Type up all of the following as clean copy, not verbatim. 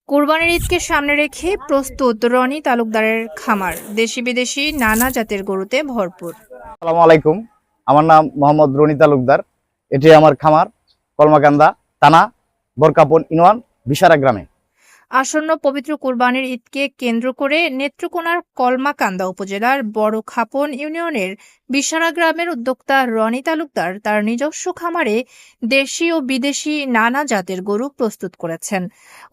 কোরবানির ঈদকে সামনে রেখে প্রস্তুত রনি তালুকদারের খামার। দেশি বিদেশি নানা জাতের গরুতে ভরপুর। আসসালামু আলাইকুম। আমার নাম মোহাম্মদ রনি তালুকদার। এটি আমার খামার, কলমাকান্দা থানা, বরকাপন ইউনিয়ন, বিশারা গ্রামে। আসন্ন পবিত্র কোরবানির ঈদকে কেন্দ্র করে নেত্রকোনার কলমাকান্দা উপজেলার বড় খাপন ইউনিয়নের বিশারা গ্রামের উদ্যোক্তা রনি তালুকদার তার নিজস্ব খামারে দেশি ও বিদেশি নানা জাতের গরু প্রস্তুত করেছেন।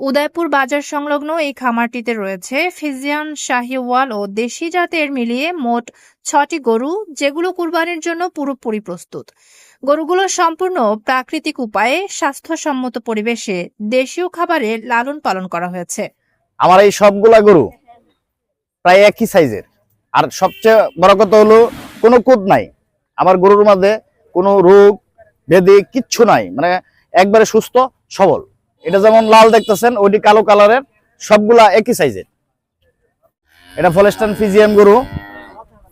উদয়পুর বাজার সংলগ্ন এই খামারটিতে রয়েছে ফিজিয়ান, শাহিওয়াল ও দেশি জাতের মিলিয়ে মোট ৬টি গরু, যেগুলো কুরবানির জন্য পুরোপুরি প্রস্তুত। গরুগুলো সম্পূর্ণ প্রাকৃতিক উপায়ে স্বাস্থ্যসম্মত পরিবেশে দেশীয় খাবারে লালন পালন করা হয়েছে। আমার এই সবগুলা গরু প্রায় একই সাইজের, আর সবচেয়ে বড় কথা হলো কোনো কুদ নাই। আমার গরুর মধ্যে কোনো রোগ ব্যাধি কিচ্ছু নাই, মানে একবারে সুস্থ সবল। এটা যেমন লাল দেখতেছেন, ওইটি কালো কালারের, সবগুলা একই সাইজের। এটা ফলেস্টান ফিজিয়ান গরু,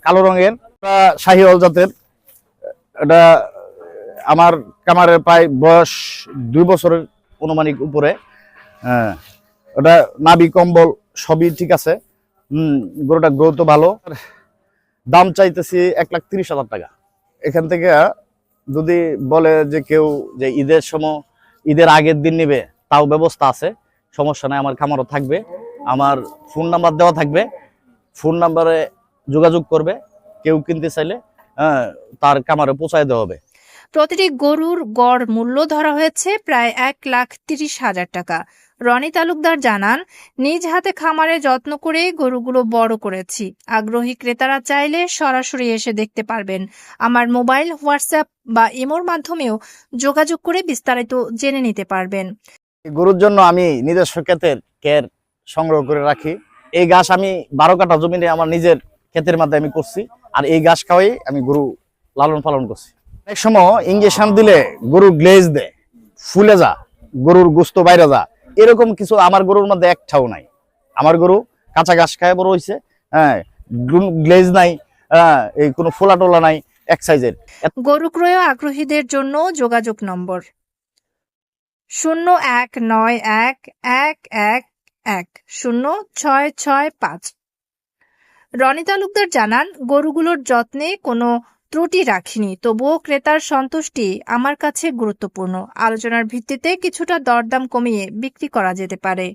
কালো রঙের, শাহিওয়াল জাতের। এটা আমার কামারের প্রায় বয়স 2 বছরের অনুমানিক উপরে। হ্যাঁ, ওটা নাভি কম্বল সবই ঠিক আছে। গরুটা গ্রোথ ভালো। দাম চাইতেছি 1,30,000 টাকা। এখান থেকে যদি বলে যে কেউ যে ঈদের সময়, ঈদের আগের দিন নিবে, তাও ব্যবস্থা আছে, সমস্যা নাই। আমার খামারও থাকবে, আমার ফোন নাম্বার দেওয়া থাকবে, ফোন নাম্বারে যোগাযোগ করবে। কেউ কিনতে চাইলে তার খামারে পৌঁছায় দেওয়া হবে। প্রতিটি গরুর গড় মূল্য ধরা হয়েছে প্রায় 1,30,000 টাকা। রনি তালুকদার জানান, নিজ হাতে খামারে যত্ন করে গরুগুলো বড় করেছি। আগ্রহী ক্রেতারা চাইলে সরাসরি এসে দেখতে পারবেন। আমার মোবাইল, হোয়াটসঅ্যাপ বা ইমোর মাধ্যমেও যোগাযোগ করে বিস্তারিত জেনে নিতে পারবেন। গরুর জন্য আমি নিজস্ব ক্ষেতের কের সংগ্রহ করে রাখি। এই ঘাস আমি 12 কাঠা জমিনে আমার নিজের ক্ষেতের মধ্যে আমি করছি, আর এই ঘাস খাওয়াই আমি গরু লালন পালন করছি। অনেক সময় ইঞ্জেকশন দিলে গরু গ্লেজ দেয়, ফুলে যা, গরুর গোস্ত বাইরে যা, এরকম কিছু আমার গরুর মধ্যে একটাও নাই। আমার গরু কাঁচা ঘাস খায় বড় হয়েছে। হ্যাঁ, গ্লেজ নাই, এই কোনো ফোলা টোলা নাই, এক সাইজের। গরু ক্রয় আগ্রহীদের জন্য যোগাযোগ নম্বর 019111106665। রনি তালুকদার জানান, গরুগুলোর যত্নে কোনো ত্রুটি রাখিনি, তবুও ক্রেতার সন্তুষ্টি আমার কাছে গুরুত্বপূর্ণ। আলোচনার ভিত্তিতে কিছুটা দরদাম কমিয়ে বিক্রি করা যেতে পারে।